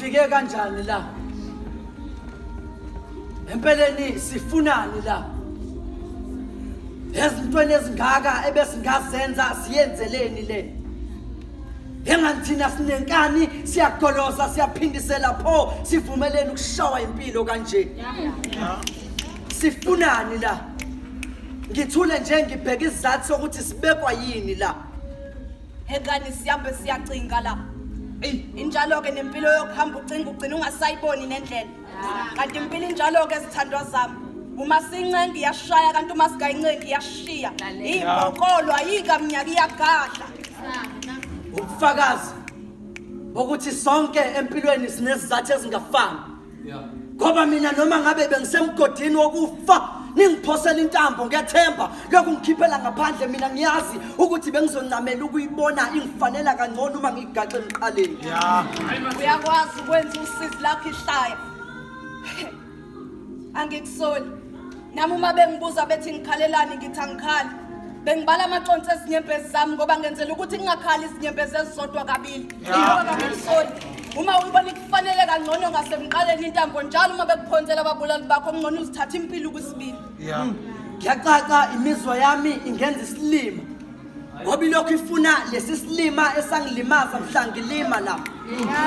Sifike kanjani la? Empeleni sifunani la? Ezintweni ezingaka ebesingazenza siyenzeleni le? Engathina sinenkani siyagoloza siyaphindisela pho sivumeleni ukushawa impilo kanje. Sifunani la? Ngithule nje ngibheka izathu sokuthi sibekwa yini la? Hengani siyabe siyacinga la. Injalo ke nempilo yokuhamba ucinga ugcina ungasayiboni nendlela. Kanti impilo injalo ke sithandwa zami. Uma sincengi iyashaya kanti uma sigayincengi iyashiya. Imbokolwa yikamnyaka iyagahla. Ubufakazi ukuthi sonke empilweni sinezizathu ezingafani. Ngoba mina noma ngabe bengisemgodini wokufa ningiphosela intambo ngiyathemba lokhu ngikhiphela ngaphandle mina ngiyazi ukuthi bengizoncamela ukuyibona ingifanela kangcono uma ngigaxe emqaleni. Uyakwazi ukwenza usizi lakho ihlaya. Angikusoli. Nami uma bengibuza bethi ngikhalelani ngithi angikhali. Bengibala amaconsi ezinyembezi zami ngoba ngenzela ukuthi ngingakhali izinyembezi ezizodwa kabili. Ngoba ngikusoli. Uma uyibona kufanele kangcono ngasemqaleni intambo njalo uma bekuphonsela ababulali bakho ngcono uzithatha impilo kusibili. Ngiyaxaxa imizwa yami ingenza isilima. Ngoba lokho ifuna lesi silima esangilimaza mhla ngilima la.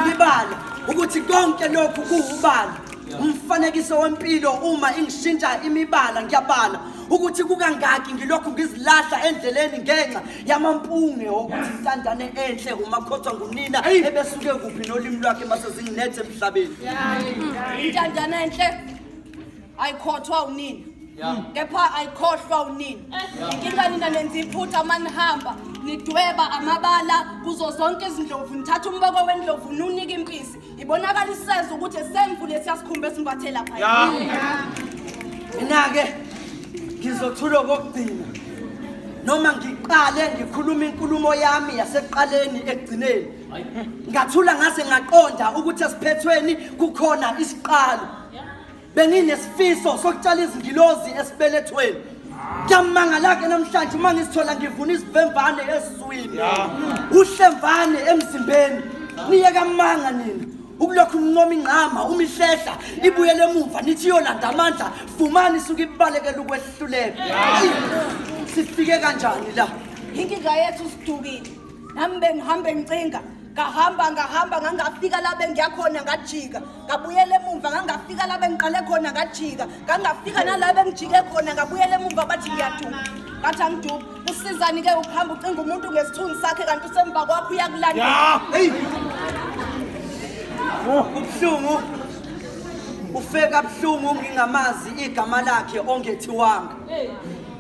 Ngibala ukuthi konke lokhu kuubala. Umfanekiso wempilo uma ingishintsha imibala ngiyabala ukuthi kukangaki ngilokhu ngizilahla endleleni ngenxa yamampunge ukuthi intandane enhle uma khothwa ngunina ebesuke kuphi nolimi lwakhe mase zinginethe emhlabeni. Intandane enhle ayikhothwa unina. Kepha ayikhohlwa unina. Inkinga nina nenza iphutha manihamba nidweba amabala kuzo zonke izindlovu nithatha umboko wendlovu nunika impisi ibonakala iseza ukuthi semvule siyasikhumba esimbathe lapha. Mina ke ngizothula kokugcina noma ngiqale ngikhuluma inkulumo yami yaseqaleni ekugcineni ngathula ngase ngaqonda ukuthi esiphethweni kukhona isiqalo. Benginesifiso sokutshala izingilozi esibelethweni. Ngiyamangala ke namhlanje uma ngisithola ngivuna isivemvane esizwini. Uhlemvane emzimbeni. Niye kamanga nina. Ukulokhu unqoma ingqama umihlehla ibuyele emuva nithi yolanda amandla fumani suka ibalekela ukwehluleka. Sifike kanjani la? Inkinga yethu sidukile. Nami bengihambe ngicinga. Ngahamba ngangafika la bengiyakhona ngajika. Ngabuyela emuva ngangafika la bengiqale khona ngajika. Ngangafika nala bengijike khona ngabuyela emuva bathi ngiyathuka. Ngathi angidubi. Usizani ke ukuhamba ucinga umuntu ngesithunzi sakhe kanti usemva kwakho uyakulandela. Ubhlungu ufeka buhlungu ngingamazi igama lakhe ongethiwanga.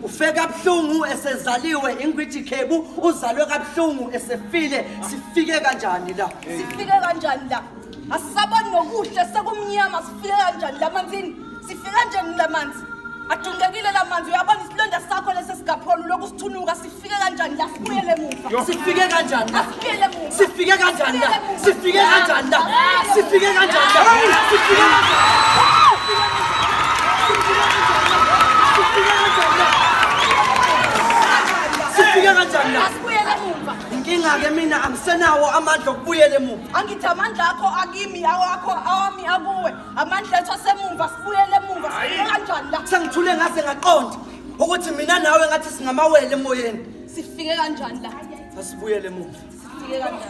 Ufeka buhlungu esezaliwe ingwithi Khebu uzalwe kabuhlungu esefile. Sifike kanjani la? Sifike kanjani la? Asisaboni nokuhle sekumnyama sifike kanjani la manzini? Sifike kanjani la manzi? Adungekile la manzi uyabona isilonda sakho lesesigapholo lokusithunuka sifike kanjani la sibuyele emuva. Sifike kanjani la? Sibuyele emuva. Sifike kanjani la? Sifike kanjani la? Sifike kanjani la? Sifike kanjani la? Asibuyele emuva. Inkinga ke mina angisenawo amandla okubuyela emuva. Angithi amandla akho akimi awakho awami akuwe. Amandla ethu asemumva sibuyele emuva. Sifike kanjani la? Sengithule ngase ngaqonda ukuthi mina nawe ngathi singamawele emoyeni. Sifike kanjani la? Asibuyele emuva. Sifike kanjani?